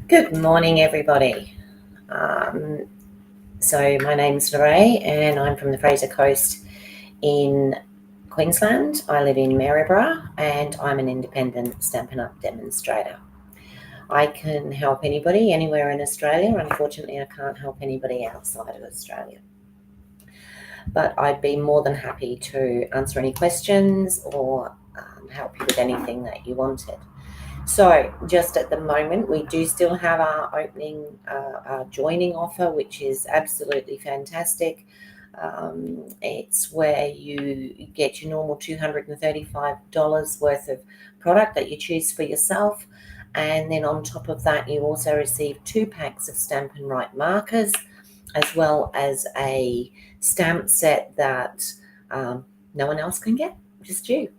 Good morning, everybody. So my name's Lorraine and I'm from the Fraser Coast in Queensland. I live in Maryborough and I'm an independent Stampin' Up! Demonstrator. I can help anybody anywhere in Australia. Unfortunately, I can't help anybody outside of Australia. But I'd be more than happy to answer any questions or help you with anything that you wanted. So just at the moment, we do still have our opening, our joining offer, which is absolutely fantastic. It's where you get your normal $235 worth of product that you choose for yourself. And then on top of that, you also receive 2 packs of Stampin' Right markers, as well as a stamp set that no one else can get, just you.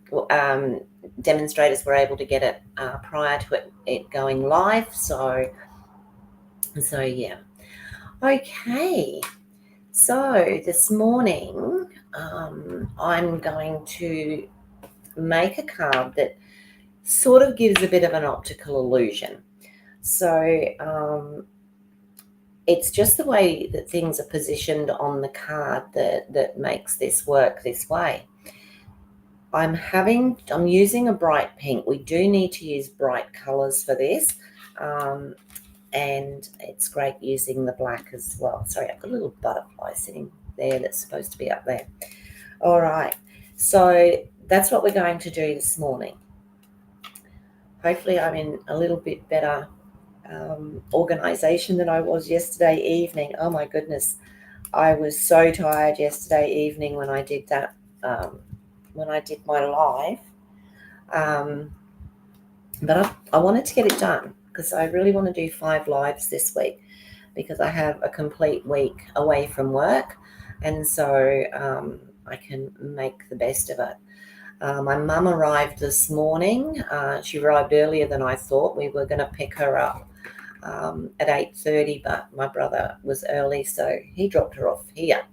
Demonstrators were able to get it prior to it going live. So yeah. Okay. So this morning, I'm going to make a card that sort of gives a bit of an optical illusion. So it's just the way that things are positioned on the card that makes this work this way. I'm using a bright pink. We do need to use bright colors for this. And it's great using the black as well. Sorry, I've got a little butterfly sitting there that's supposed to be up there. All right, so that's what we're going to do this morning. Hopefully I'm in a little bit better organization than I was yesterday evening. Oh my goodness, I was so tired yesterday evening when I did that, when I did my live. But I wanted to get it done because I really want to do 5 lives this week because I have a complete week away from work, and so I can make the best of it. My mum arrived this morning. She arrived earlier than I thought. We were going to pick her up at 8:30, but my brother was early, so he dropped her off here.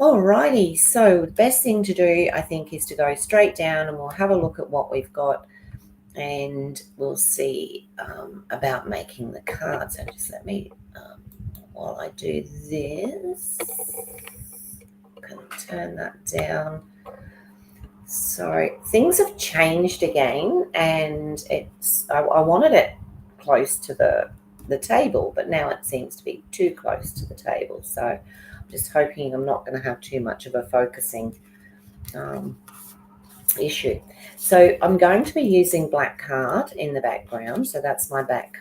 Alrighty, so the best thing to do, I think, is to go straight down and we'll have a look at what we've got and we'll see about making the card. So just let me, while I do this, I'm going to turn that down. So things have changed again, and I wanted it close to the table, but now it seems to be too close to the table. So I'm just hoping I'm not going to have too much of a focusing issue. So I'm going to be using black card in the background. So that's my black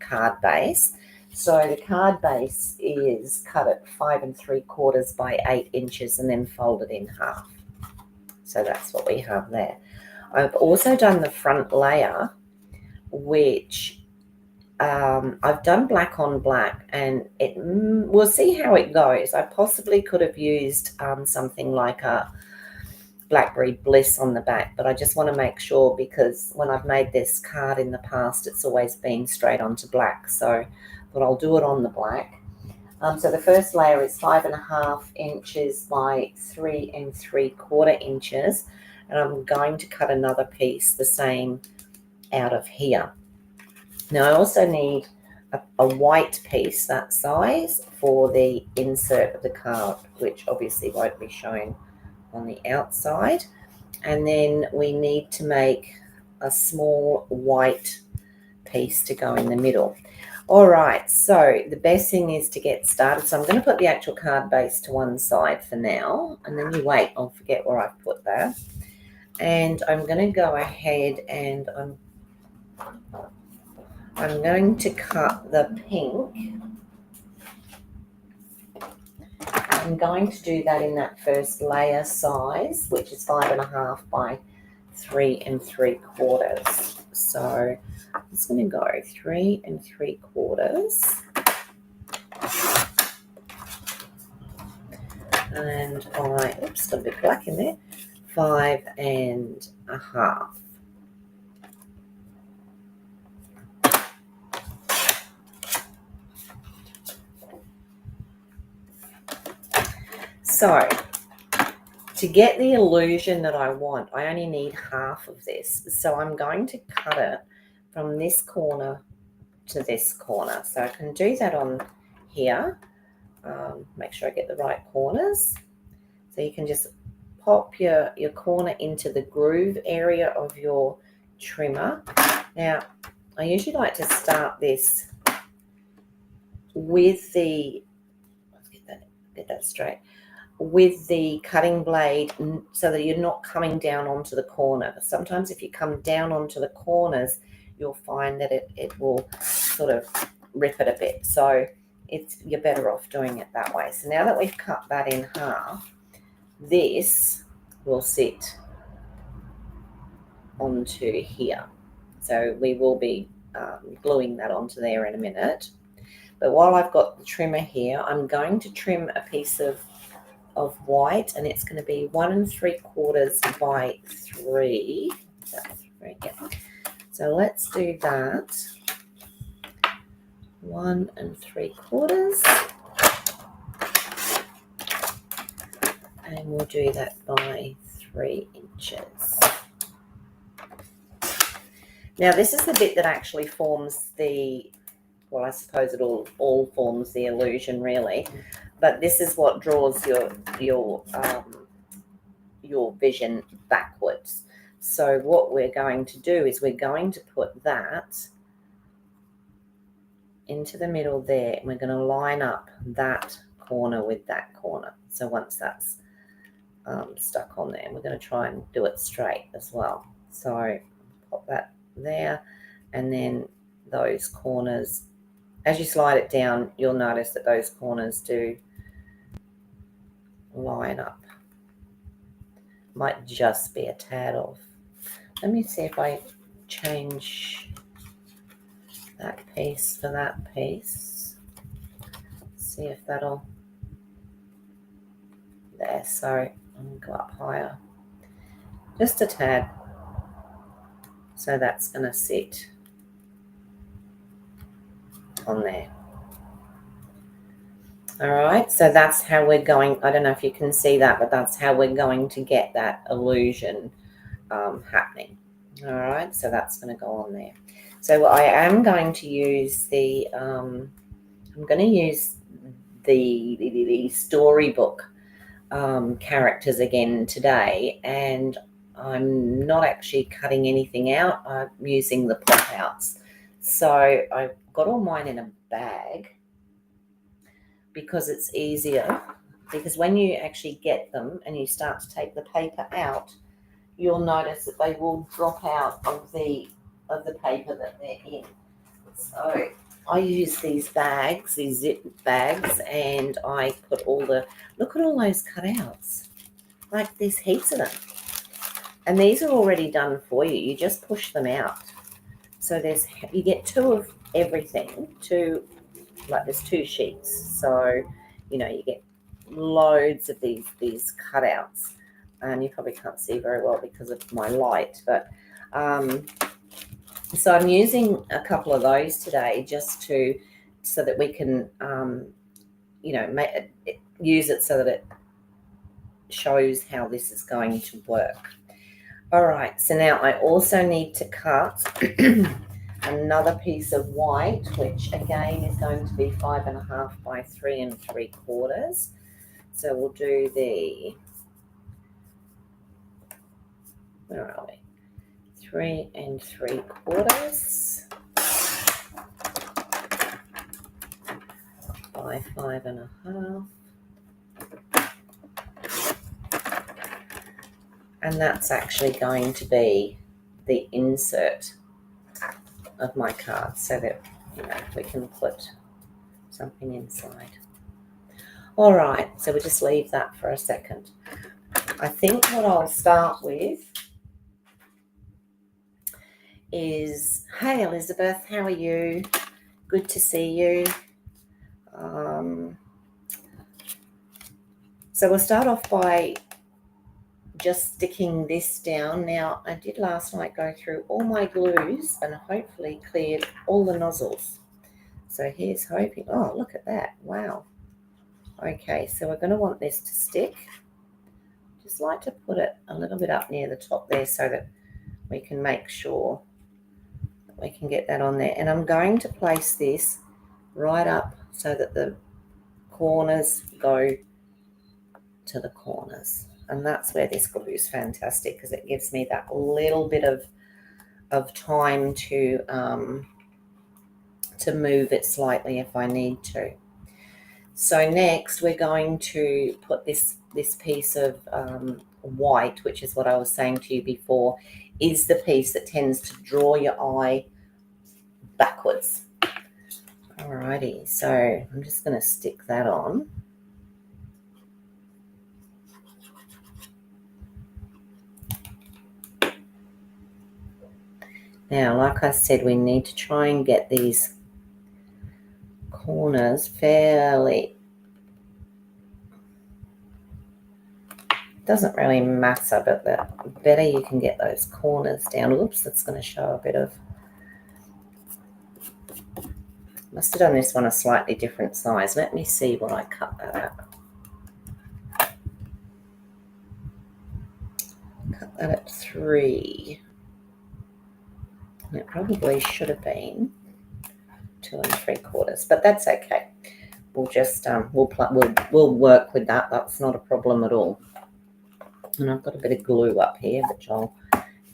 card base. So the card base is cut at 5 3/4 by 8 inches and then folded in half. So that's what we have there. I've also done the front layer, which I've done black on black, and we'll see how it goes. I possibly could have used something like a Blackberry Bliss on the back, but I just want to make sure because when I've made this card in the past, it's always been straight onto black. So but I'll do it on the black. So the first layer is 5 1/2 inches by 3 3/4 inches, and I'm going to cut another piece the same out of here. Now I also need a white piece that size for the insert of the card, which obviously won't be shown on the outside. And then we need to make a small white piece to go in the middle. All right, so the best thing is to get started. So I'm going to put the actual card base to one side for now, and then you wait, I'll forget where I've put that. And I'm going to go ahead and I'm going to cut the pink. I'm going to do that in that first layer size, which is 5 1/2 by 3 3/4. So I'm just going to go 3 3/4. And oops, got a bit black in there, 5 1/2. So to get the illusion that I want, I only need half of this. So I'm going to cut it from this corner to this corner. So I can do that on here. Make sure I get the right corners. So you can just pop your corner into the groove area of your trimmer. Now, I usually like to start this with the, let's get that straight, with the cutting blade, so that you're not coming down onto the corner. Sometimes if you come down onto the corners, you'll find that it will sort of rip it a bit. So you're better off doing it that way. So now that we've cut that in half, this will sit onto here. So we will be gluing that onto there in a minute. But while I've got the trimmer here, I'm going to trim a piece of white, and it's going to be 1 3/4 by 3. That's 3, yeah. So let's do that. 1 3/4. And we'll do that by 3 inches. Now this is the bit that actually forms the, well, I suppose it all forms the illusion really, but this is what draws your vision backwards. So what we're going to do is we're going to put that into the middle there, and we're going to line up that corner with that corner. So once that's stuck on there, we're going to try and do it straight as well. So pop that there, and then those corners, as you slide it down, you'll notice that those corners do line up. Might just be a tad off. Let me see if I change that piece for that piece. See if that'll, there. So I'm going to go up higher, just a tad. So that's going to sit on there. All right, so that's how we're going. I don't know if you can see that, but that's how we're going to get that illusion happening. All right, so that's going to go on there. So I am going to use the the Storybook characters again today, and I'm not actually cutting anything out. I'm using the pop outs. So I've got all mine in a bag because it's easier, because when you actually get them and you start to take the paper out, you'll notice that they will drop out of the paper that they're in. So I use these bags, these zip bags, and I put all the, look at all those cutouts. Like there's heaps of them. And these are already done for you. You just push them out. So you get 2 of everything, like there's 2 sheets. So, you know, you get loads of these cutouts. And you probably can't see very well because of my light, but so I'm using a couple of those today just so that we can, you know, use it so that it shows how this is going to work. All right, so now I also need to cut another piece of white, which again is going to be 5.5 by 3 3/4. So we'll do the, where are we? 3 3/4 by 5.5. And that's actually going to be the insert of my card, so that, you know, we can put something inside. All right, so we'll just leave that for a second. I think what I'll start with is, hey Elizabeth, how are you? Good to see you. So we'll start off by just sticking this down. Now, I did last night go through all my glues and hopefully cleared all the nozzles. So here's hoping. Oh, look at that. Wow. Okay, so we're going to want this to stick. Just like to put it a little bit up near the top there so that we can make sure that we can get that on there. And I'm going to place this right up so that the corners go to the corners. And that's where this glue is fantastic, because it gives me that little bit of time to move it slightly if I need to. So next we're going to put this piece of white, which is what I was saying to you before, is the piece that tends to draw your eye backwards. Alrighty, so I'm just going to stick that on. Now, like I said, we need to try and get these corners fairly. Doesn't really matter, but the better you can get those corners down. Oops, that's going to show a bit of. Must have done this one a slightly different size. Let me see what I cut that at. Cut that at 3. And it probably should have been 2 3/4, but that's okay. We'll just we'll work with that. That's not a problem at all. And I've got a bit of glue up here, which I'll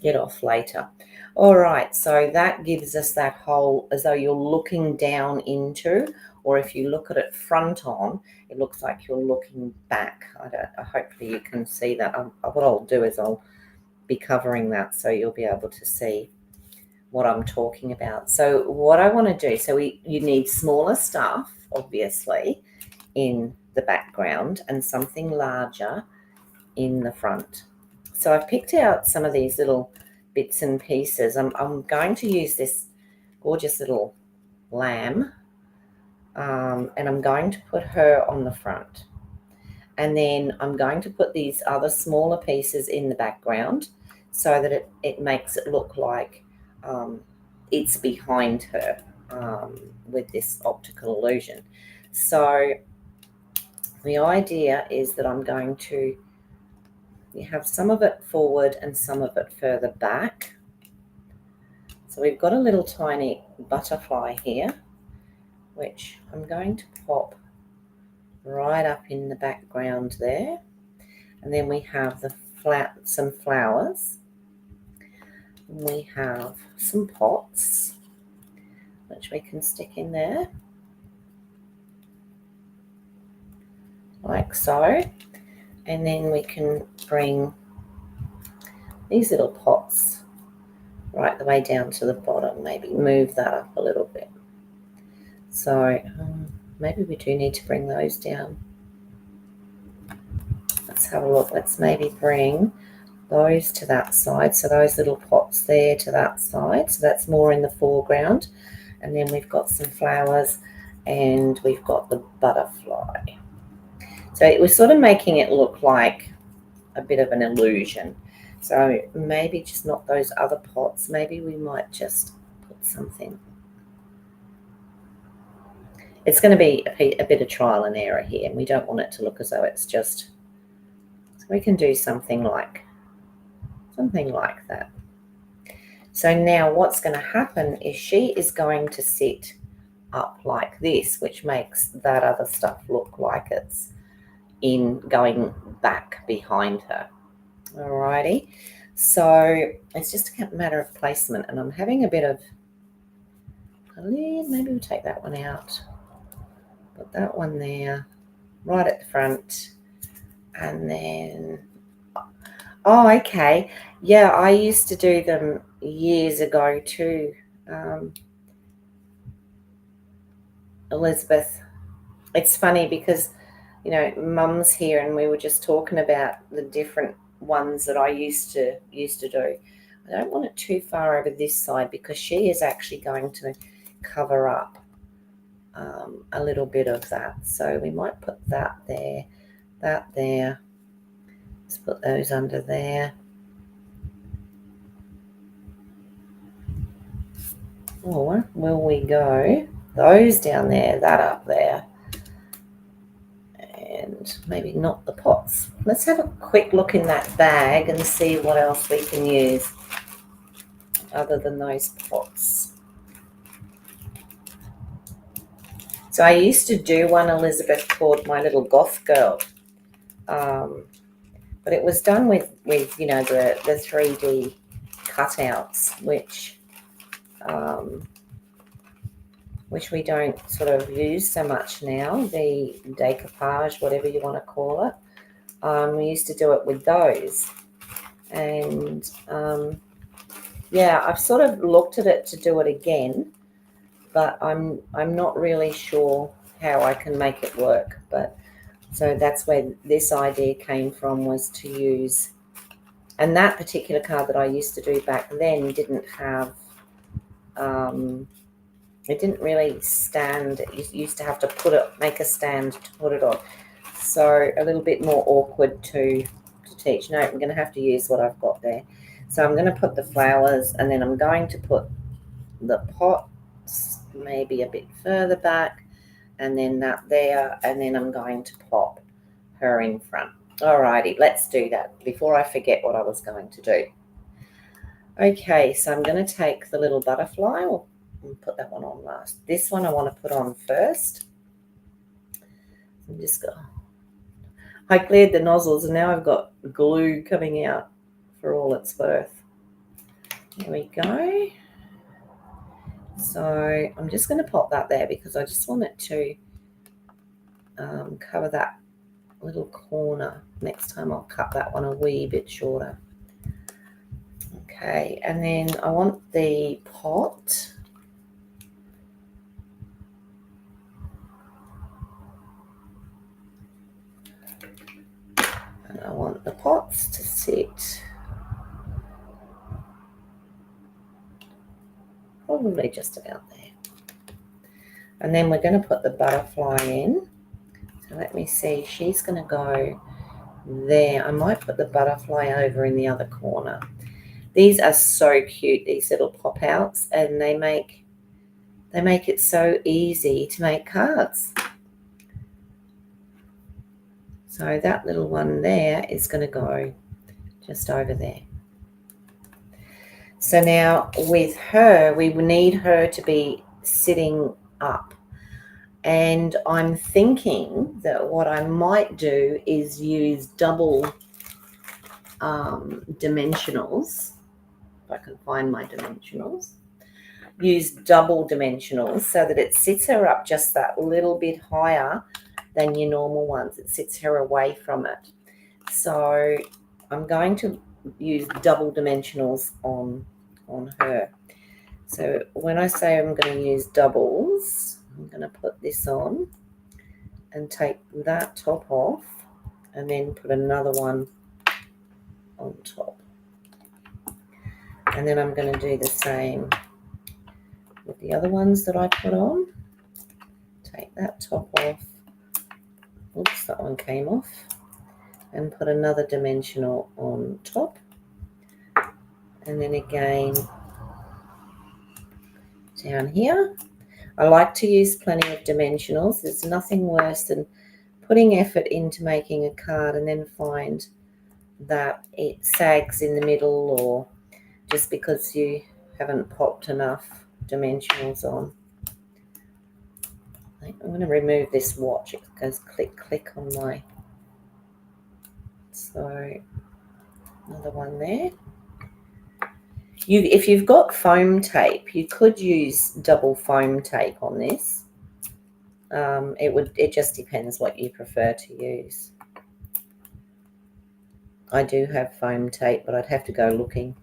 get off later. All right, so that gives us that hole as though you're looking down into, or if you look at it front on, it looks like you're looking back. Hopefully you can see that. What I'll do is I'll be covering that so you'll be able to see what I'm talking about. So what I want to do, so you need smaller stuff, obviously, in the background and something larger in the front. So I've picked out some of these little bits and pieces. I'm going to use this gorgeous little lamb, and I'm going to put her on the front. And then I'm going to put these other smaller pieces in the background so that it makes it look like it's behind her with this optical illusion. So the idea is that I'm going to, you have some of it forward and some of it further back. So we've got a little tiny butterfly here, which I'm going to pop right up in the background there. And then we have some flowers. We have some pots, which we can stick in there, like so. And then we can bring these little pots right the way down to the bottom, maybe move that up a little bit. So maybe we do need to bring those down. Let's have a look. Let's maybe bring those to that side. So those little pots there to that side. So that's more in the foreground. And then we've got some flowers and we've got the butterfly. So we're sort of making it look like a bit of an illusion. So maybe just not those other pots. Maybe we might just put something. It's going to be a bit of trial and error here, and we don't want it to look as though it's just. So we can do something like that. So now what's going to happen is she is going to sit up like this, which makes that other stuff look like it's going back behind her. Alrighty, so it's just a matter of placement, and I'm having a bit of maybe we'll take that one out, put that one there right at the front, and then okay, yeah, I used to do them years ago too, Elizabeth. It's funny because Mum's here and we were just talking about the different ones that I used to do. I don't want it too far over this side because she is actually going to cover up a little bit of that. So we might put that there, that there. Let's put those under there. Or will we go those down there, that up there, and maybe not the pots. Let's have a quick look in that bag and see what else we can use other than those pots. So I used to do one, Elizabeth, called My Little Goth Girl. But it was done with you know, the 3D cutouts, which we don't sort of use so much now, the decoupage, whatever you want to call it. We used to do it with those. And yeah, I've sort of looked at it to do it again, but I'm not really sure how I can make it work. But so that's where this idea came from, was to use, and that particular card that I used to do back then didn't have, it didn't really stand. You used to have to make a stand to put it on. So a little bit more awkward to teach. No, I'm going to have to use what I've got there. So I'm going to put the flowers, and then I'm going to put the pots maybe a bit further back, and then that there, and then I'm going to plop her in front. Alrighty, let's do that before I forget what I was going to do. Okay, so I'm going to take the little butterfly, and put that one on last. This one I want to put on first. I'm just going. I cleared the nozzles, and now I've got glue coming out for all it's worth. There we go. So I'm just going to pop that there because I just want it to cover that little corner. Next time I'll cut that one a wee bit shorter. Okay, and then I want the pot. And I want the pots to sit probably just about there. And then we're going to put the butterfly in. So let me see, she's going to go there. I might put the butterfly over in the other corner. These are so cute, these little pop outs, and they make it so easy to make cards. So that little one there is going to go just over there. So now with her, we need her to be sitting up. And I'm thinking that what I might do is use double dimensionals. If I can find my dimensionals. Use double dimensionals so that it sits her up just that little bit higher than your normal ones. It sits her away from it. So I'm going to use double dimensionals on her. So when I say I'm going to use doubles, I'm going to put this on and take that top off and then put another one on top. And then I'm going to do the same with the other ones that I put on. Take that top off. Oops, that one came off. And put another dimensional on top. And then again down here. I like to use plenty of dimensionals. There's nothing worse than putting effort into making a card and then find that it sags in the middle, or just because you haven't popped enough dimensionals on. I'm going to remove this watch. It goes click, click on my... So another one there. If you've got foam tape, you could use double foam tape on this. It just depends what you prefer to use. I do have foam tape, but I'd have to go looking.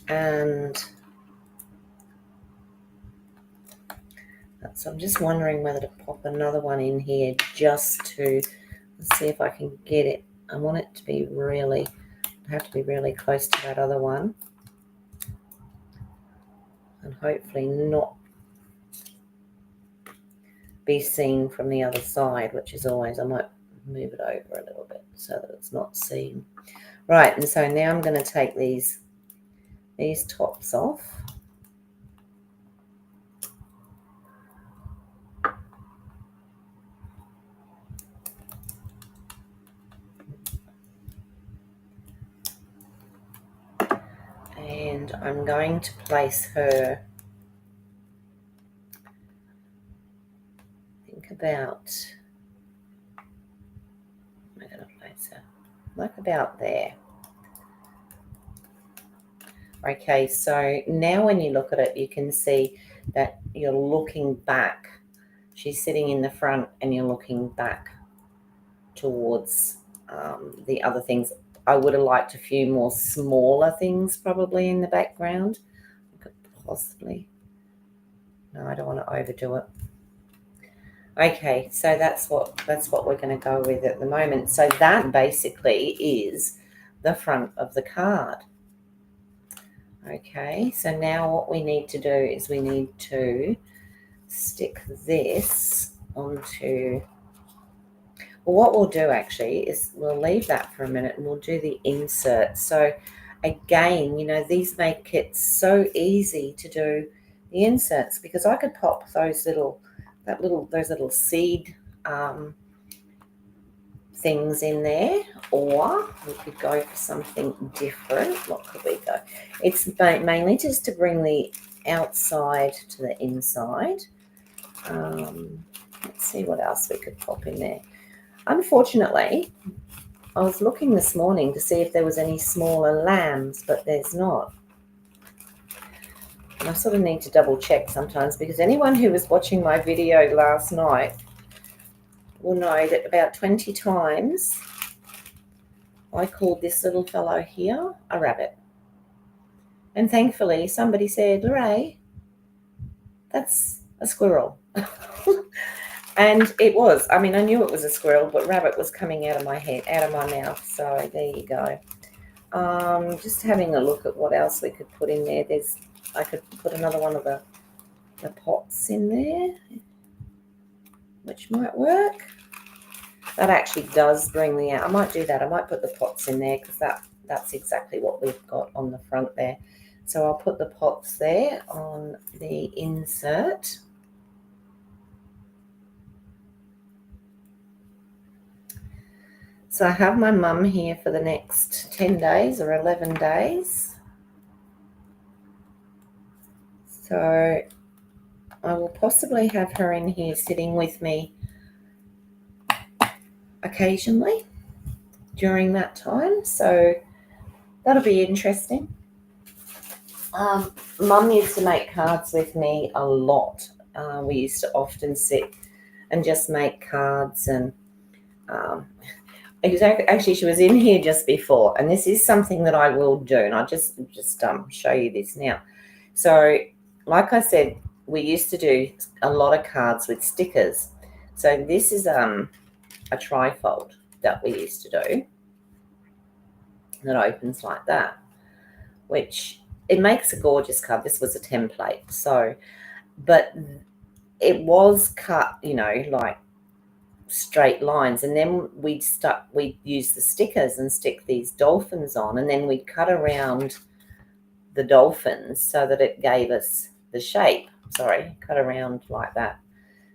And so I'm just wondering whether to pop another one in here just to see if I can get it. I want it to be really, have to be really close to that other one, and hopefully not be seen from the other side, which is always, I might move it over a little bit so that it's not seen. Right, and so now I'm going to take these tops off. and I'm going to place her, think about, I'm going to place her like about there. Okay, so now when you look at it, you can see that you're looking back. She's sitting in the front and you're looking back towards the other things. I would have liked a few more smaller things probably in the background. I could possibly, no, I don't want to overdo it. Okay, so that's what we're going to go with at the moment. So that basically is the front of the card. Okay, so now what we need to do is we need to stick this onto, well, what we'll do actually is we'll leave that for a minute and we'll do the insert. So again, you know, these make it so easy to do the inserts, because I could pop those little seed things in there, or we could go for something different. What could we go? It's mainly just to bring the outside to the inside. Let's see what else we could pop in there. Unfortunately, I was looking this morning to see if there was any smaller lambs, but there's not. And I sort of need to double check sometimes, because anyone who was watching my video last night will know that about 20 times I called this little fellow here a rabbit. And thankfully somebody said, "Ray, that's a squirrel." And it was. I mean, I knew it was a squirrel, but rabbit was coming out of my head, out of my mouth. So there you go. Just having a look at what else we could put in there. I could put another one of the pots in there, which might work. That actually does bring the out. I might do that. I might put the pots in there, because that's exactly what we've got on the front there. So I'll put the pots there on the insert. So I have my mum here for the next 10 days or 11 days. So I will possibly have her in here sitting with me occasionally during that time. So that'll be interesting. Mum used to make cards with me a lot. We used to often sit and just make cards, and actually she was in here just before, and this is something that I will do, and I'll just show you this now. So like I said, we used to do a lot of cards with stickers. So this is a trifold that we used to do that opens like that, which it makes a gorgeous card. This was a template, so, but it was cut, you know, like straight lines, and then we'd use the stickers and stick these dolphins on, and then we'd cut around the dolphins so that it gave us the shape. Cut around like that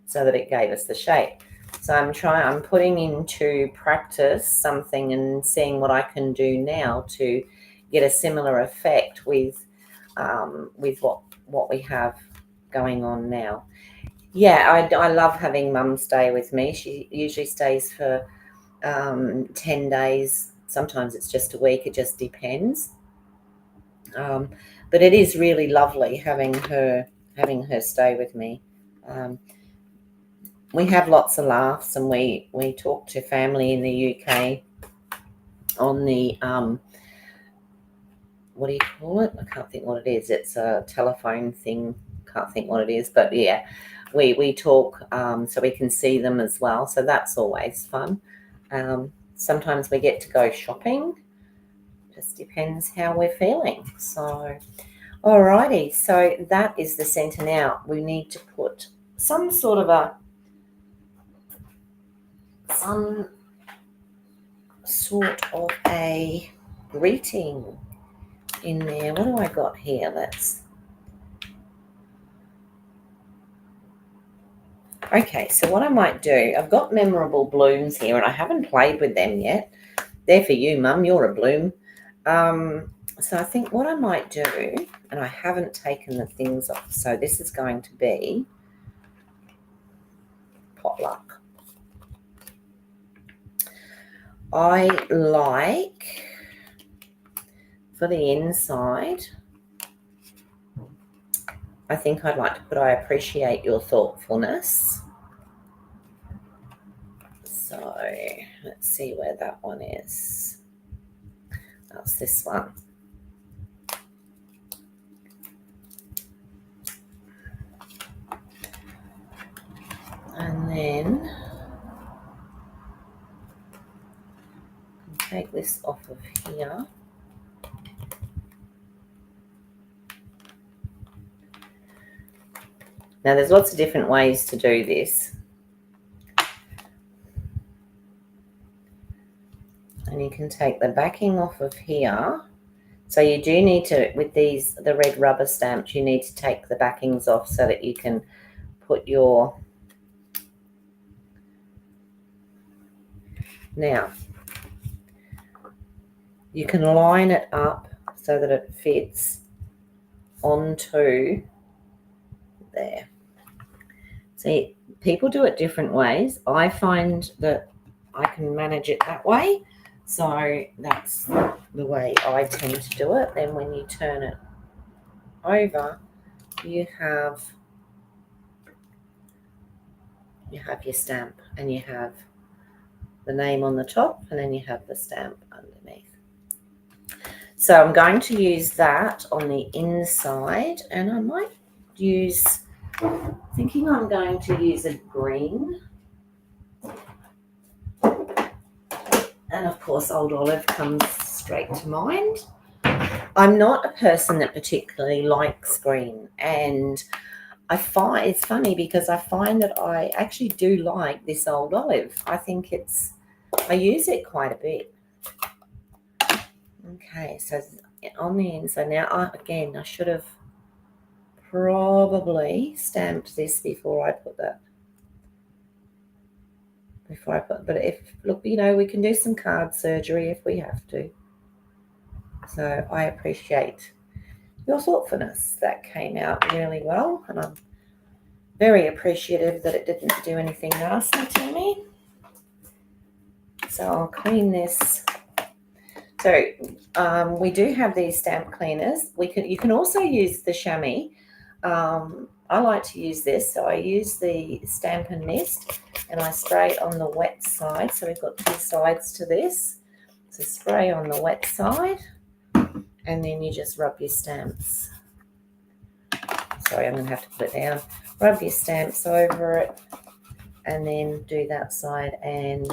so that it gave us the shape. So I'm putting into practice something and seeing what I can do now to get a similar effect with what we have going on now. Yeah, I love having Mum stay with me. She usually stays for 10 days. Sometimes it's just a week. It just depends. But it is really lovely having her stay with me. We have lots of laughs, and we talk to family in the UK on the what do you call it? I can't think what it is. It's a telephone thing. Can't think what it is, but yeah, we talk so we can see them as well. So that's always fun. Sometimes we get to go shopping. Just depends how we're feeling. So, alrighty. So that is the centre now. We need to put some sort of a greeting in there. What do I got here? Okay, so what I might do, I've got memorable blooms here, and I haven't played with them yet. They're for you, Mum. You're a bloom. So I think what I might do, and I haven't taken the things off, so this is going to be potluck. I like, for the inside, I think I'd like to put, I appreciate your thoughtfulness. So let's see where that one is. That's this one. And then take this off of here. Now there's lots of different ways to do this. And you can take the backing off of here. So you do need to, with these, the red rubber stamps, you need to take the backings off so that you can put your, now you can line it up so that it fits onto there. See, people do it different ways. I find that I can manage it that way. So that's the way I tend to do it. Then when you turn it over, you have your stamp, and you have the name on the top, and then you have the stamp underneath. So I'm going to use that on the inside, and I might use, thinking I'm going to use a green. And of course, Old Olive comes straight to mind. I'm not a person that particularly likes green, and I find it's funny because I find that I actually do like this Old Olive. I think I use it quite a bit. Okay, so on the inside now, again, I should have probably stamped this before I put that. But look, we can do some card surgery if we have to. So I appreciate your thoughtfulness. That came out really well, and I'm very appreciative that it didn't do anything nasty to me. So I'll clean this. So we do have these stamp cleaners. You can also use the chamois. I like to use this, so I use the Stampin' Mist, and I spray on the wet side. So we've got two sides to this. So spray on the wet side, and then you just rub your stamps. Sorry, I'm going to have to put it down. Rub your stamps over it, and then do that side, and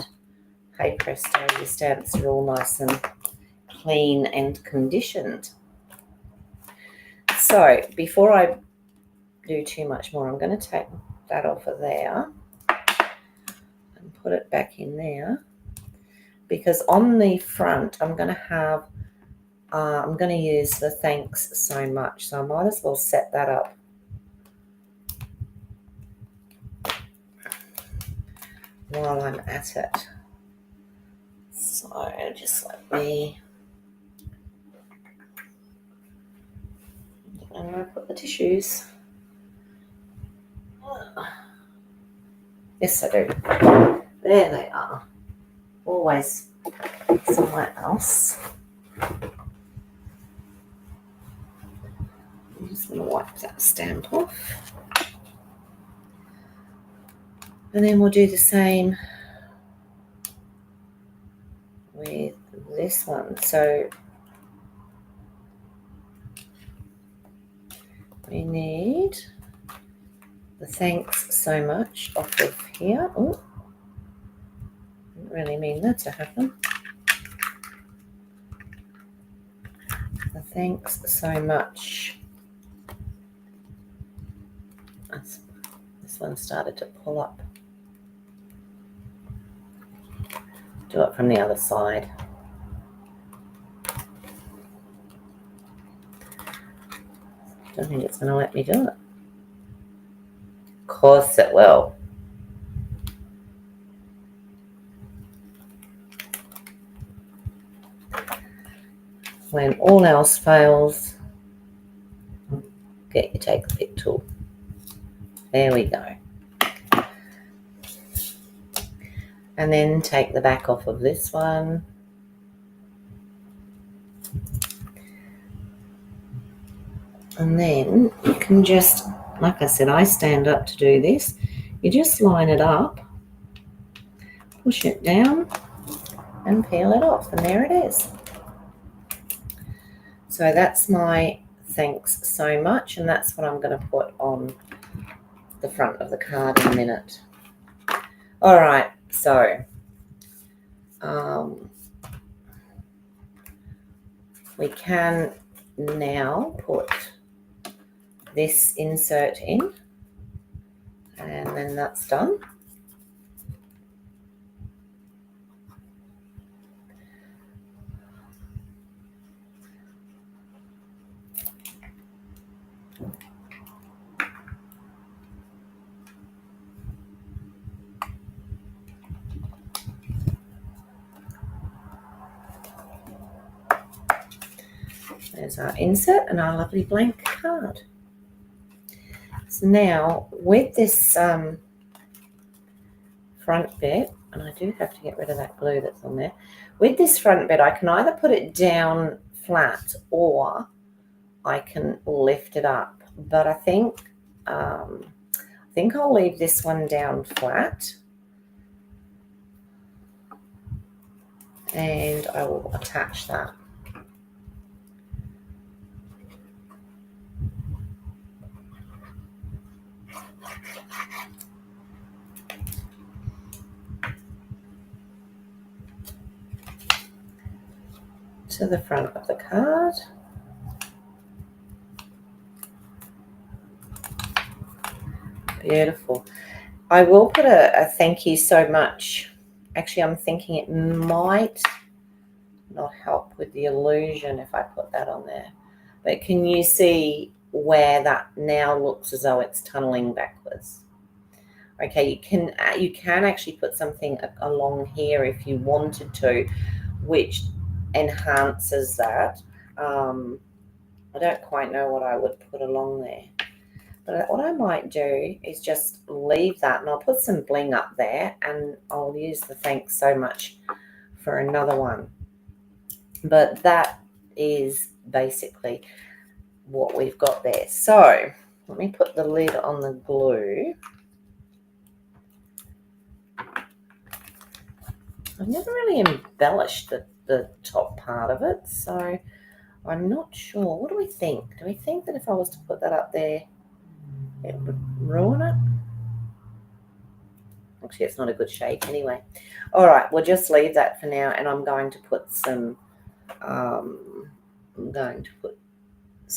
hey presto, your stamps are all nice and clean and conditioned. So before I do too much more, I'm going to take that off of there and put it back in there, because on the front I'm going to use the thanks so much, so I might as well set that up while I'm at it. So just let me, I'm going to put the tissues. Yes, I do. There they are. Always somewhere else. I'm just going to wipe that stamp off. And then we'll do the same with this one. So we need the thanks so much off of here. Oh, didn't really mean that to happen. The thanks so much. This one started to pull up. Do it from the other side. Don't think it's going to let me do it. Of course it will. When all else fails, get your take the pick tool. There we go. And then take the back off of this one. And then you can just, like I said, I stand up to do this. You just line it up, push it down, and peel it off. And there it is. So that's my thanks so much. And that's what I'm going to put on the front of the card in a minute. All right. So we can now put this insert in, and then that's done. There's our insert and our lovely blank card. So now with this front bit, and I do have to get rid of that glue that's on there. With this front bit, I can either put it down flat or I can lift it up. But I think I'll leave this one down flat, and I will attach that. To the front of the card. Beautiful. I will put a thank you so much. Actually, I'm thinking it might not help with the illusion if I put that on there. But can you see where that now looks as though it's tunneling backwards? Okay, you can actually put something along here if you wanted to, which enhances that. I don't quite know what I would put along there. But what I might do is just leave that, and I'll put some bling up there, and I'll use the thanks so much for another one. But that is basically what we've got there. So let me put the lid on the glue. I've never really embellished the top part of it, so I'm not sure. What do we think? Do we think that if I was to put that up there, it would ruin it? Actually, it's not a good shape anyway. All right, we'll just leave that for now, and I'm going to put some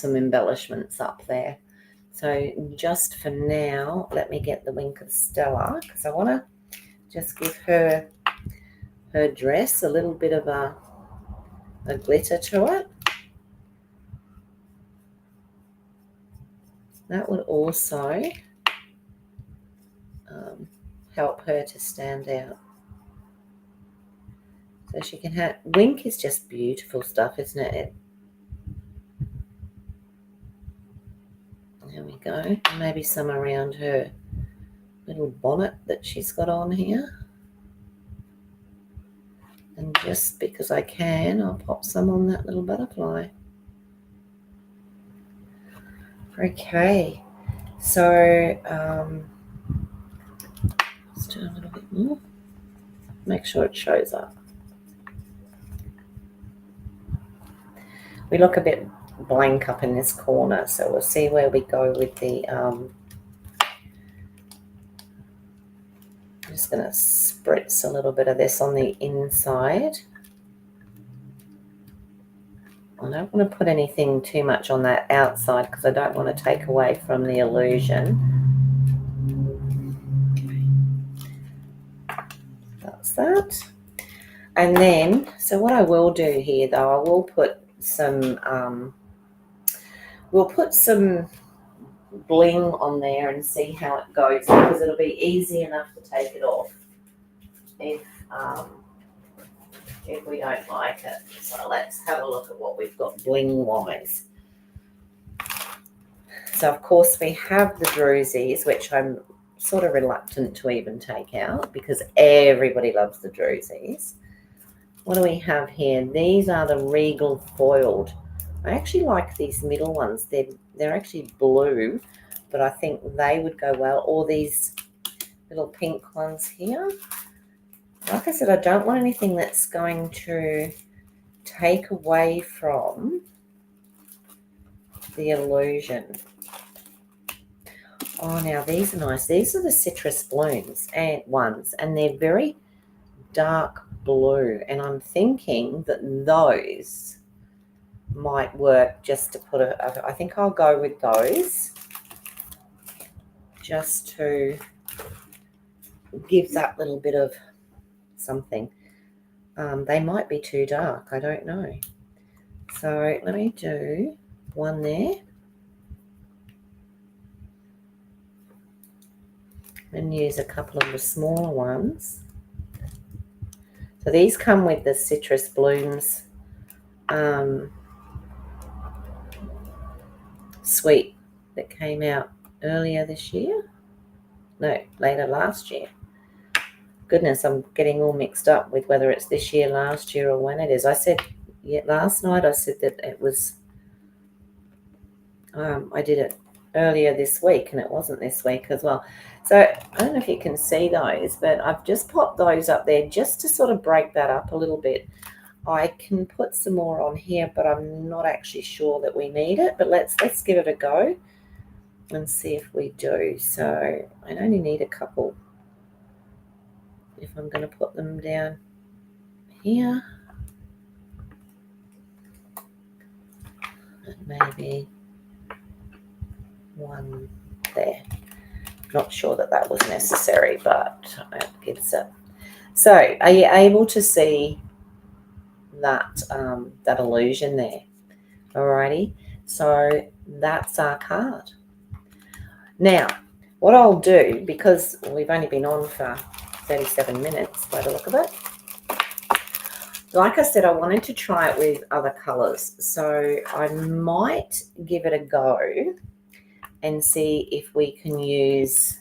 embellishments up there. So just for now, let me get the Wink of Stella, because I want to just give her dress a little bit of a glitter to it. That would also help her to stand out. So she can have, Wink is just beautiful stuff, isn't it? There we go. Maybe some around her little bonnet that she's got on here. And just because I can, I'll pop some on that little butterfly. Okay, so let's do a little bit more. Make sure it shows up. We look a bit blank up in this corner, so we'll see where we go with the I'm just going to spritz a little bit of this on the inside. I don't want to put anything too much on that outside because I don't want to take away from the illusion. Okay. That's that. And then, so what I will do here though, I will put some, we'll put some bling on there and see how it goes, because it'll be easy enough to take it off if if we don't like it. So let's have a look at what we've got bling-wise. So, of course, we have the drusies, which I'm sort of reluctant to even take out because everybody loves the drusies. What do we have here? These are the regal foiled. I actually like these middle ones. They're actually blue, but I think they would go well. Or these little pink ones here. Like I said, I don't want anything that's going to take away from the illusion. Oh, now these are nice. These are the citrus blooms and ones, and they're very dark blue. And I'm thinking that those might work just to put I think I'll go with those just to give that little bit of something. They might be too dark. I don't know. So let me do one there. And use a couple of the smaller ones. So these come with the citrus blooms suite that came out earlier this year. No, later last year. Goodness, I'm getting all mixed up with whether it's this year, last year, or when it is. I said last night I said that it was, I did it earlier this week, and it wasn't this week as well. So I don't know if you can see those, but I've just popped those up there just to sort of break that up a little bit. I can put some more on here, but I'm not actually sure that we need it. But let's give it a go and see if we do. So I only need a couple. If I'm going to put them down here, and maybe one there. Not sure that was necessary, but it gives it. So are you able to see that that illusion there? Alrighty, so that's our card. Now, what I'll do, because we've only been on for 37 minutes by the look of it, like I said, I wanted to try it with other colours, so I might give it a go and see if we can use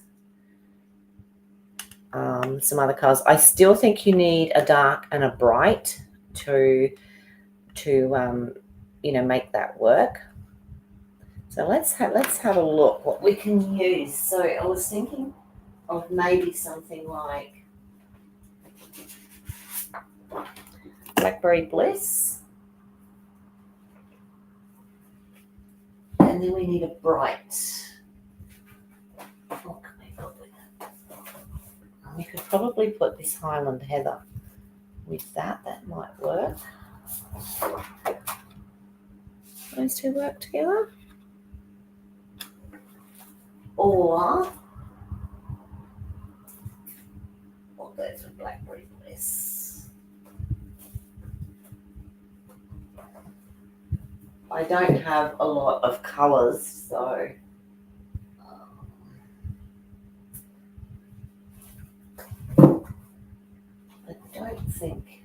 some other colours. I still think you need a dark and a bright to make that work. So let's have a look what we can use. So I was thinking of maybe something like Blackberry Bliss, and then we need a bright. What can we put with it? We could probably put this Highland Heather with that. That might work. Those two work together. Or we'll go for Blackberry Bliss. I don't have a lot of colours, so I don't think.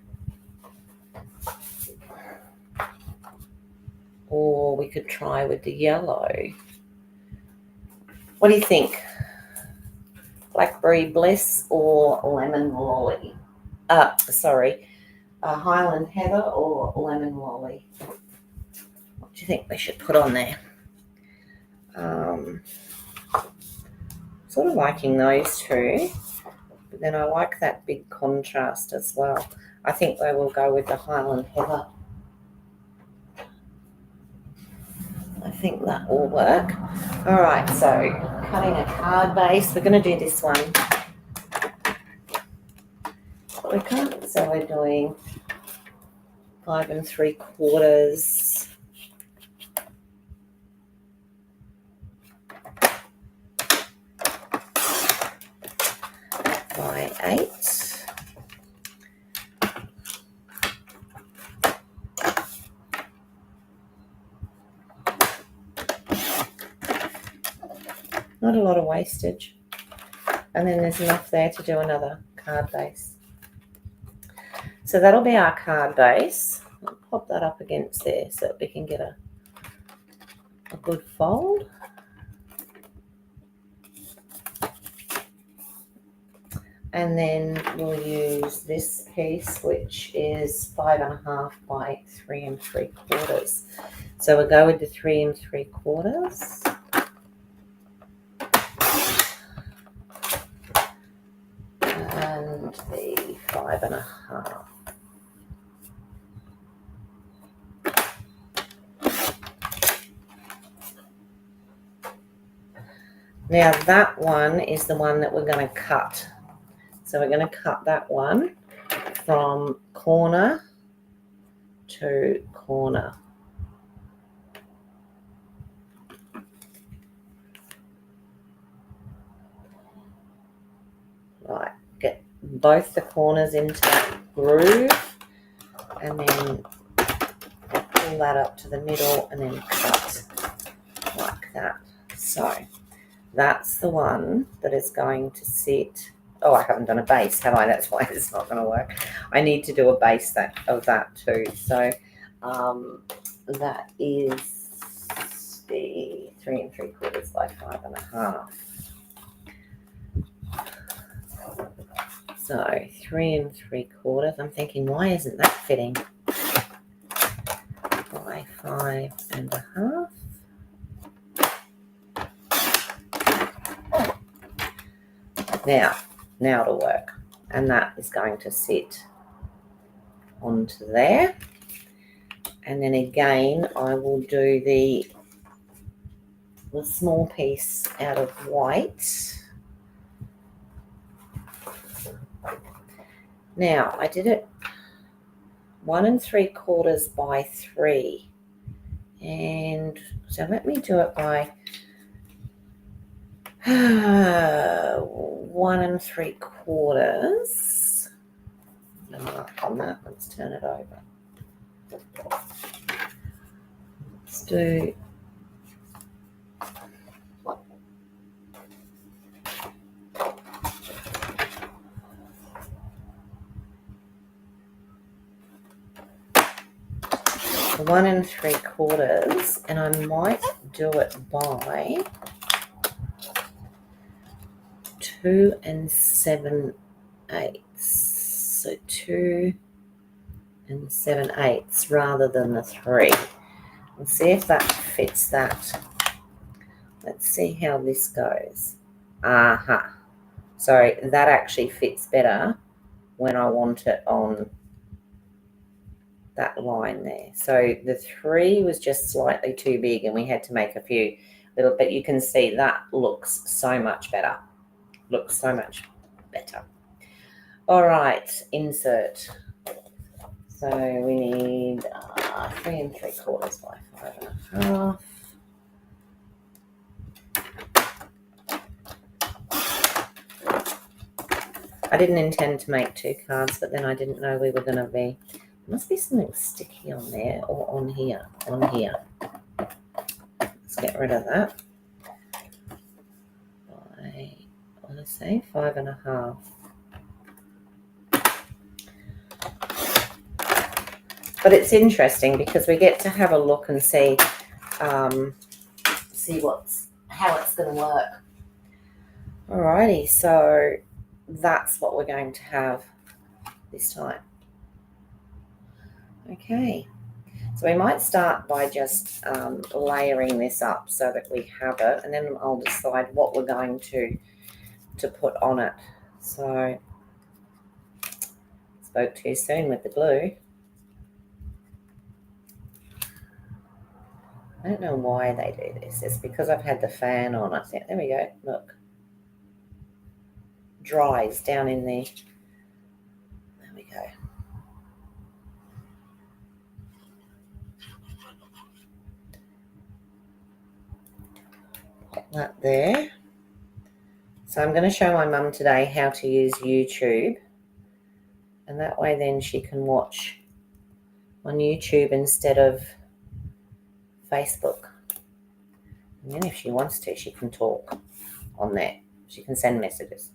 Or we could try with the yellow. What do you think? Blackberry Bliss or Lemon Lolly? Highland Heather or Lemon Lolly? What do you think we should put on there? Sort of liking those two, but then I like that big contrast as well. I think they will go with the Highland Heather. I think that will work. All right, so cutting a card base. We're going to do this one quicker. So we're doing 5 3/4 by 8. Not a lot of wastage. And then there's enough there to do another card base. So that'll be our card base. I'll pop that up against there so that we can get a good fold. And then we'll use this piece, which is 5.5 by 3 3/4. So we'll go with the 3 3/4. And the 5.5. Now that one is the one that we're going to cut. So we're going to cut that one from corner to corner. Right, get both the corners into that groove and then pull that up to the middle and then cut like that. So that's the one that is going to sit. Oh, I haven't done a base, have I? That's why it's not going to work. I need to do a base of that too. So that is the 3 3/4 by 5.5. So 3 3/4. I'm thinking, why isn't that fitting? By 5.5. Now it'll work. And that is going to sit onto there. And then again, I will do the small piece out of white. Now, I did it 1 3/4 by 3. And so let me do it by 1 3/4. No mark on that. Let's turn it over. Let's do the 1 3/4, and I might do it by 2 7/8. So 2 7/8 rather than the 3. Let's see if that fits that. Let's see how this goes. Aha. So that actually fits better when I want it on that line there. So the 3 was just slightly too big and we had to make a few little, but you can see that looks so much better. Looks so much better. All right, insert. So we need 3 3/4 by 5.5. I didn't intend to make 2 cards, but then I didn't know we were going to be. There must be something sticky on there or on here. On here. Let's get rid of that. I want to say 5.5. But it's interesting because we get to have a look and see how it's going to work. Alrighty, so that's what we're going to have this time. Okay, so we might start by just layering this up so that we have it, and then I'll decide what we're going to put on it. So, spoke too soon with the glue. I don't know why they do this. It's because I've had the fan on. I think, there we go, look. Dries down in there. There we go. Pop that there. So I'm going to show my mum today how to use YouTube. And that way then she can watch on YouTube instead of Facebook. And then if she wants to, she can talk on there. She can send messages.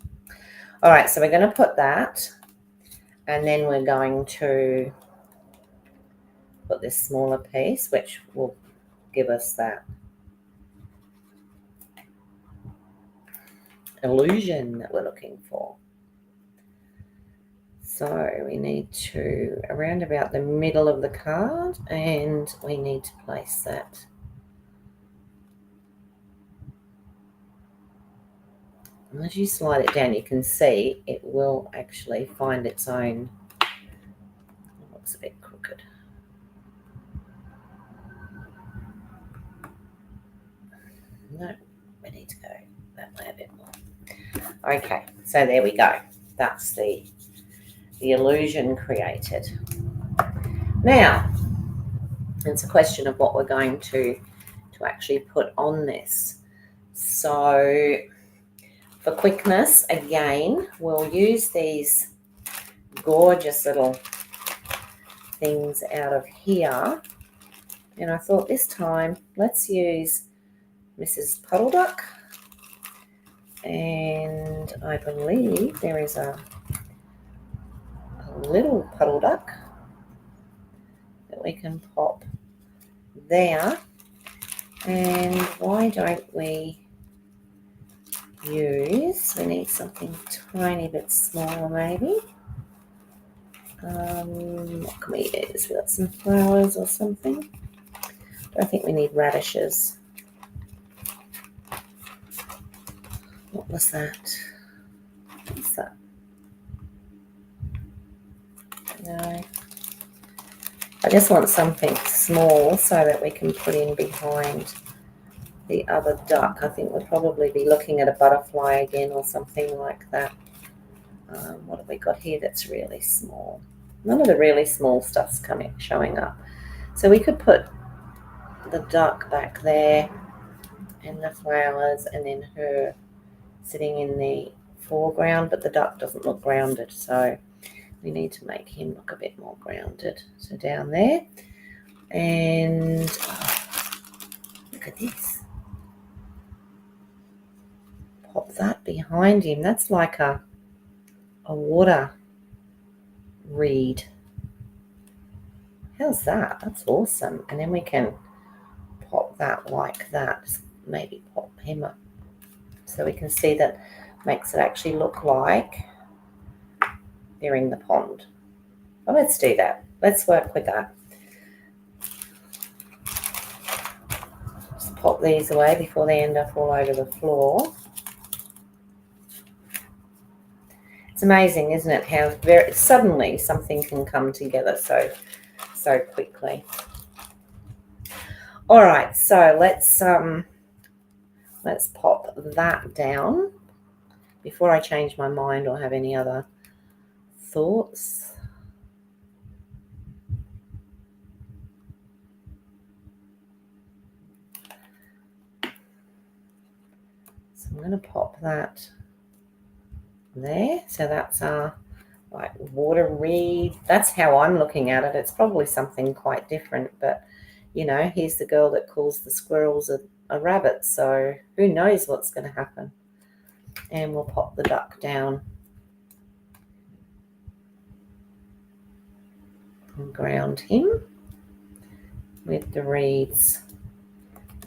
All right, so we're going to put that. And then we're going to put this smaller piece, which will give us that illusion that we're looking for. So we need to around about the middle of the card, and we need to place that. And as you slide it down, you can see it will actually find its own. It looks a bit crooked. No, we need to go that way a bit more. Okay, so there we go. That's the illusion created. Now, it's a question of what we're going to actually put on this. So for quickness, again, we'll use these gorgeous little things out of here. And I thought this time, let's use Mrs. Puddle Duck. And I believe there is a little puddle duck that we can pop there. And why don't we use, we need something tiny bit smaller maybe. What can we use? We've got some flowers or something. I think we need radishes. What was that? What's that? No. I just want something small so that we can put in behind the other duck. I think we'll probably be looking at a butterfly again or something like that. What have we got here that's really small? None of the really small stuff's showing up. So we could put the duck back there and the flowers and then her sitting in the foreground, but the duck doesn't look grounded, so we need to make him look a bit more grounded. So down there, and look at this. Pop that behind him. That's like a water reed. How's that? That's awesome. And then we can pop that like that. Just maybe pop him up so we can see that makes it actually look like they're in the pond. Well, let's do that. Let's work with that. Just pop these away before they end up all over the floor. It's amazing, isn't it, how very suddenly something can come together so quickly. All right, so let's pop that down before I change my mind or have any other thoughts. So I'm going to pop that there. So that's our like water reed. That's how I'm looking at it. It's probably something quite different, but you know, here's the girl that calls the squirrels a rabbit. So who knows what's going to happen? And we'll pop the duck down and ground him with the reeds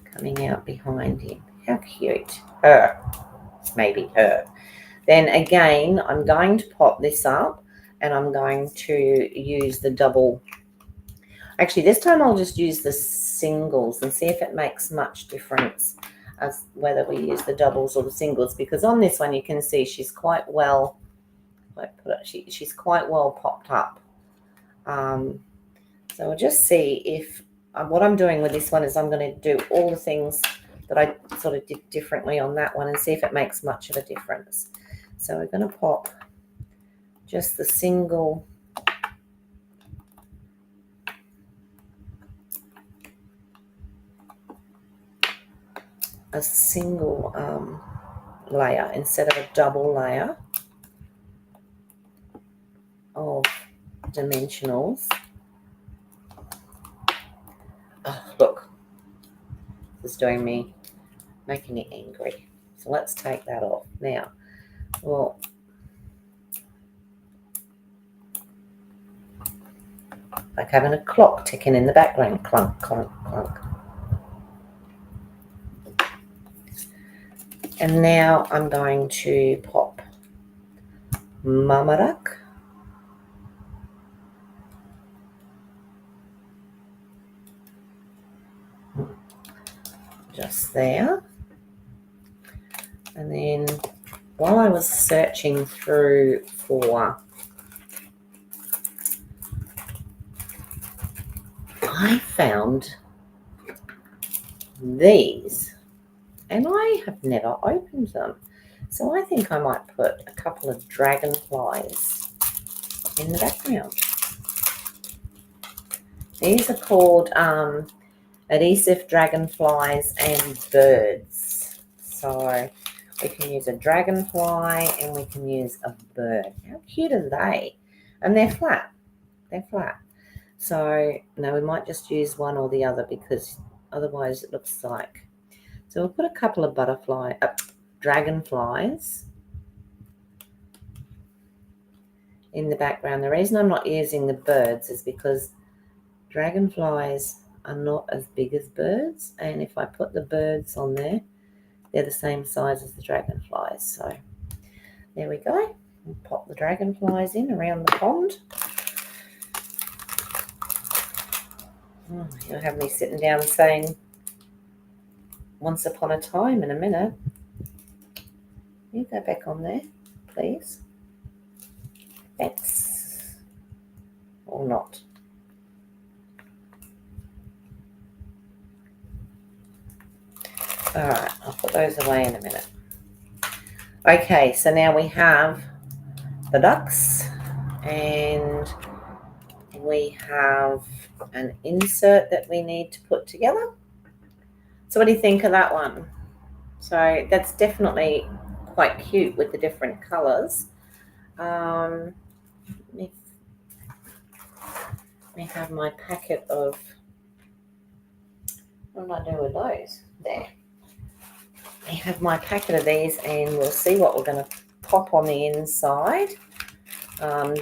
coming out behind him. How cute. Her. Maybe her. Then again, I'm going to pop this up and I'm going to use the double. Actually, this time I'll just use the singles and see if it makes much difference as whether we use the doubles or the singles, because on this one you can see she's quite well, she's quite well popped up. So we'll just see if what I'm doing with this one is I'm going to do all the things that I sort of did differently on that one and see if it makes much of a difference. So we're going to pop just the single layer instead of a double layer of dimensionals. Oh, look, it's making me angry. So let's take that off now. Well, like having a clock ticking in the background, clunk, clunk, clunk. And now I'm going to pop Mama Duck. Just there. And then while I was searching through for, I found these, and I have never opened them. So I think I might put a couple of dragonflies in the background. These are called adhesive dragonflies and birds. So we can use a dragonfly and we can use a bird. How cute are they? And they're flat. They're flat. So no, we might just use one or the other because otherwise it looks like. So we'll put a couple of dragonflies in the background. The reason I'm not using the birds is because dragonflies are not as big as birds, and if I put the birds on there, they're the same size as the dragonflies. So there we go. We'll pop the dragonflies in around the pond. Oh, you'll have me sitting down saying once upon a time in a minute. You go back on there, please. Thanks. Or not. All right, I'll put those away in a minute. Okay, so now we have the ducks and we have an insert that we need to put together. So what do you think of that one? So that's definitely quite cute with the different colours. Let me have my packet of, what did I do with those? There. I have my packet of these and we'll see what we're going to pop on the inside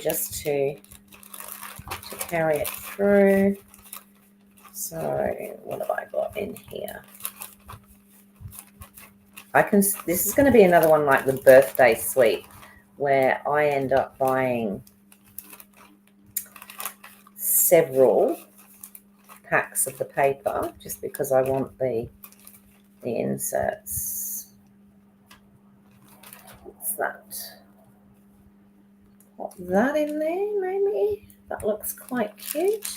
just to carry it through. So what have I got in here? This is going to be another one like the birthday suite where I end up buying several packs of the paper just because I want the inserts. What's that? Pop that in there, maybe. That looks quite cute.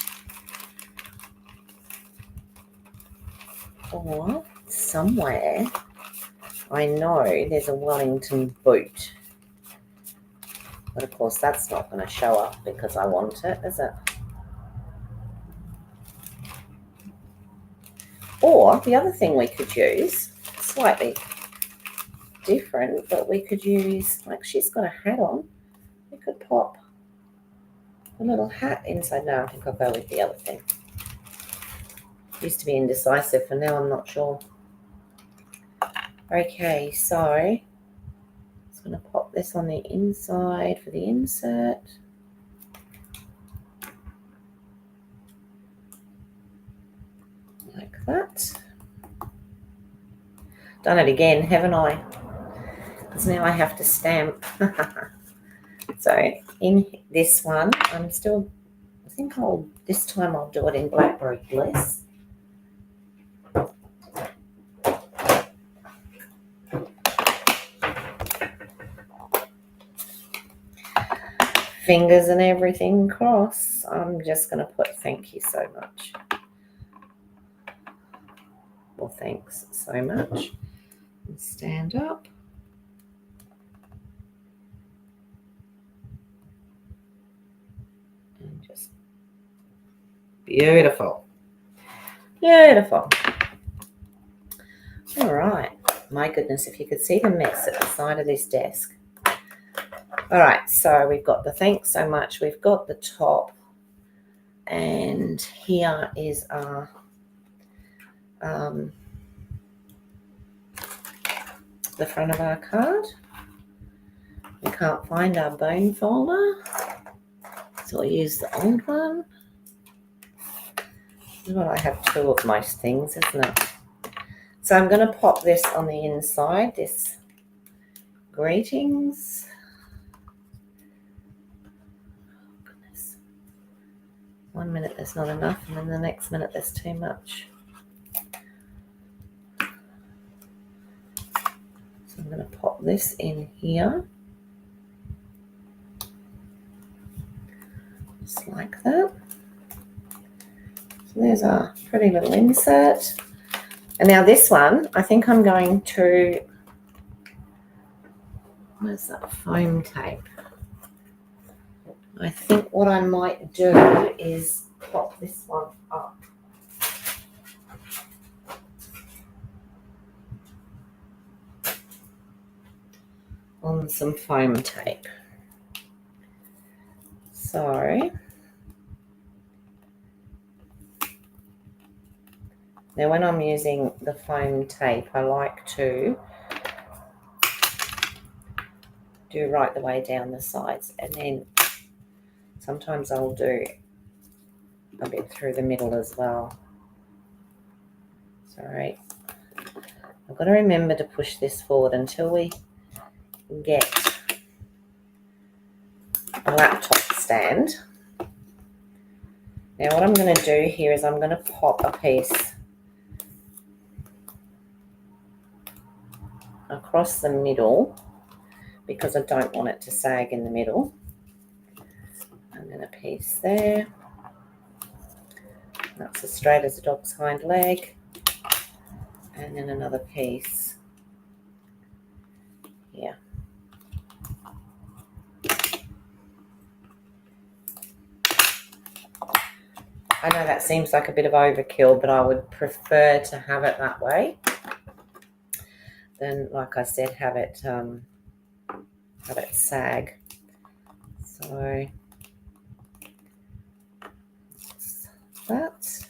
Or somewhere, I know there's a Wellington boot. But of course, that's not going to show up because I want it, is it? Or the other thing we could use, slightly different, but we could use, like she's got a hat on, we could pop a little hat inside. No, I think I'll go with the other thing. Used to be indecisive, and now I'm not sure. Okay, so I'm just going to pop this on the inside for the insert. Like that. Done it again, haven't I? Because now I have to stamp. So in this one, I think this time I'll do it in Blackberry Bliss. Fingers and everything crossed. I'm just going to put thank you so much. Well, thanks so much. And stand up. And just beautiful. Beautiful. All right. My goodness, if you could see the mess at the side of this desk. All right, so we've got the thanks so much. We've got the top. And here is our the front of our card. We can't find our bone folder, so we'll use the old one. Well, I have two of most things, isn't it? So I'm going to pop this on the inside, this greetings. Goodness. 1 minute there's not enough, and then the next minute there's too much. So I'm going to pop this in here. Just like that. So there's a pretty little insert. And now this one, I think I'm going to, where's that foam tape? I think what I might do is pop this one up. On some foam tape. So now when I'm using the foam tape, I like to do right the way down the sides, and then sometimes I'll do a bit through the middle as well. Sorry. I've got to remember to push this forward until we get a laptop stand. Now what I'm going to do here is I'm going to pop a piece across the middle because I don't want it to sag in the middle. And then a piece there. That's as straight as a dog's hind leg. And then another piece here. I know that seems like a bit of overkill, but I would prefer to have it that way than, like I said, have it sag. So that's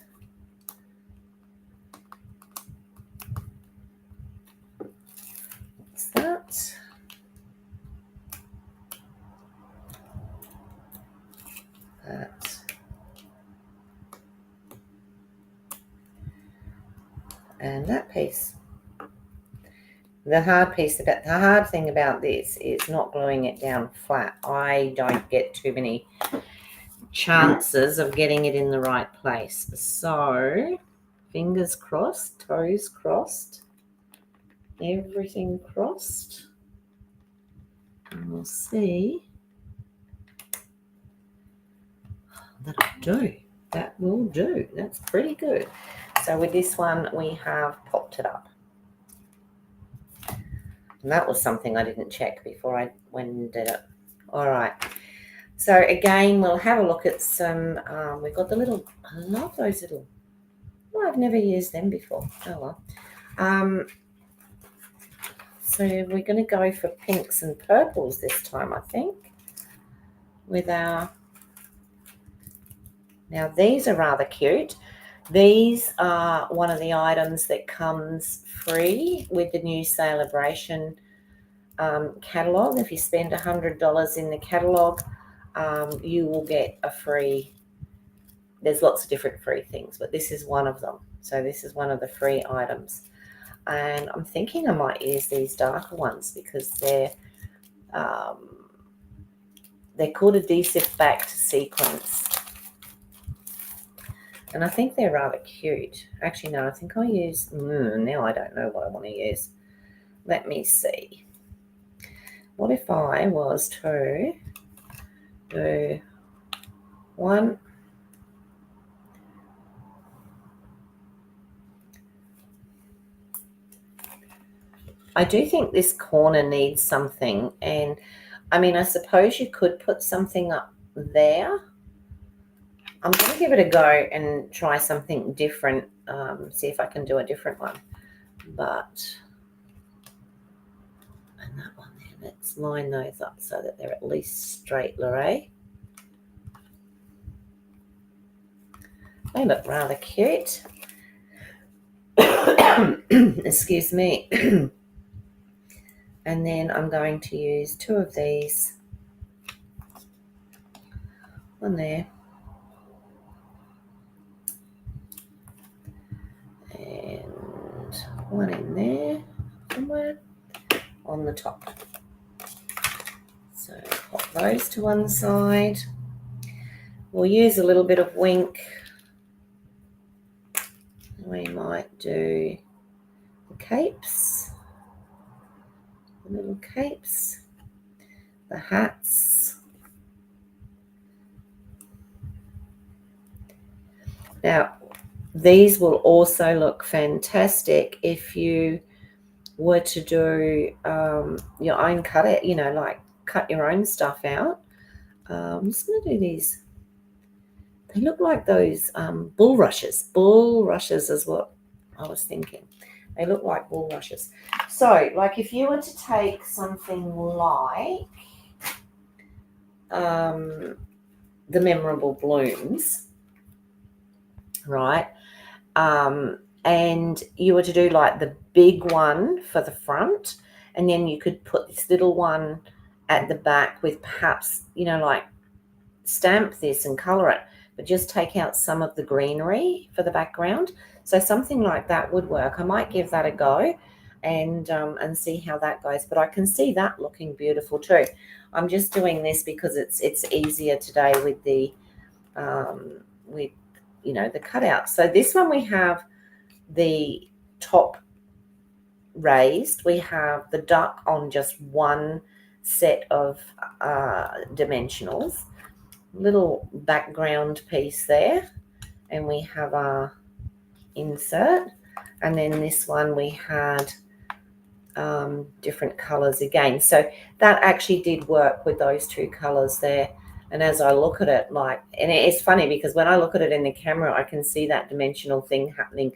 that. That. And that piece. The hard thing about this is not gluing it down flat. I don't get too many chances of getting it in the right place. So fingers crossed, toes crossed, everything crossed. And we'll see. That'll do. That will do. That's pretty good. So with this one, we have popped it up. And that was something I didn't check before I went and did it. All right. So again, we'll have a look at some, we've got the little, I love those little, well, I've never used them before. Oh well. So we're going to go for pinks and purples this time, I think, with our, now these are rather cute. These are one of the items that comes free with the new Celebration catalogue. If you spend $100 in the catalogue, you will get a free, there's lots of different free things, but this is one of them. So this is one of the free items. And I'm thinking I might use these darker ones because they're called adhesive backed sequins. And I think they're rather cute. Actually, no, I think I'll use, now I don't know what I want to use. Let me see. What if I was to do one, I do think this corner needs something. And I mean, I suppose you could put something up there. I'm going to give it a go and try something different, see if I can do a different one. But, and that one there, let's line those up so that they're at least straight, Lorraine. They look rather cute. Excuse me. And then I'm going to use two of these. One there. one in there somewhere on the top. So pop those to one side. We'll use a little bit of wink. We might do the capes, the little capes, the hats. Now, these will also look fantastic if you were to do your own cut it, like cut your own stuff out. I'm just going to do these. They look like those bulrushes. Bulrushes is what I was thinking. They look like bulrushes. So, like if you were to take something like the Memorable Blooms, right? And you were to do like the big one for the front, and then you could put this little one at the back with perhaps, like stamp this and color it, but just take out some of the greenery for the background. So something like that would work. I might give that a go and see how that goes. But I can see that looking beautiful too. I'm just doing this because it's easier today with the the cutout. So this one we have the top raised. We have the duck on just one set of dimensionals. Little background piece there, and we have our insert, and then this one we had different colors again. So that actually did work with those two colors there. And as I look at it, and it's funny because when I look at it in the camera, I can see that dimensional thing happening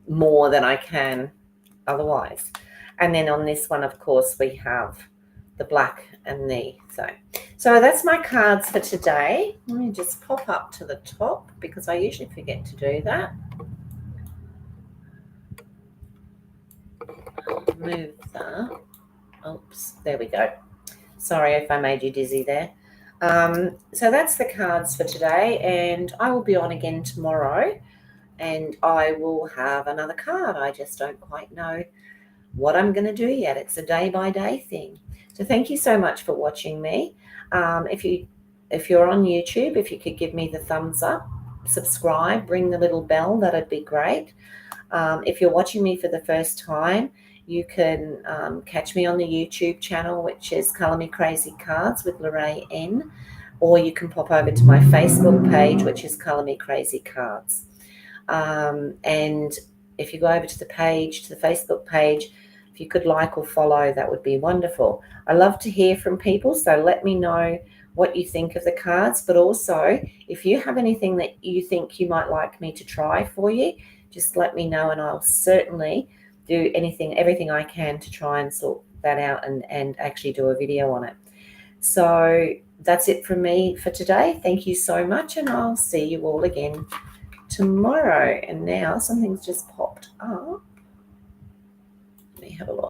more than I can otherwise. And then on this one, of course, we have the black and the so that's my cards for today. Let me just pop up to the top because I usually forget to do that. Move that. Oops, there we go. Sorry if I made you dizzy there. So that's the cards for today, and I will be on again tomorrow, and I will have another card. I just don't quite know what I'm going to do yet. It's a day-by-day thing. So thank you so much for watching me. If you're on YouTube, if you could give me the thumbs up, subscribe, ring the little bell, that'd be great. If you're watching me for the first time, you can catch me on the YouTube channel, which is Colour Me Crazy Cards with Lorraine N, or you can pop over to my Facebook page, which is Colour Me Crazy Cards. And if you go over to the Facebook page, if you could like or follow, that would be wonderful. I love to hear from people, so let me know what you think of the cards, but also if you have anything that you think you might like me to try for you, just let me know, and I'll certainly do everything I can to try and sort that out and actually do a video on it. So that's it from me for today. Thank you so much, and I'll see you all again tomorrow. And now something's just popped up. Let me have a look.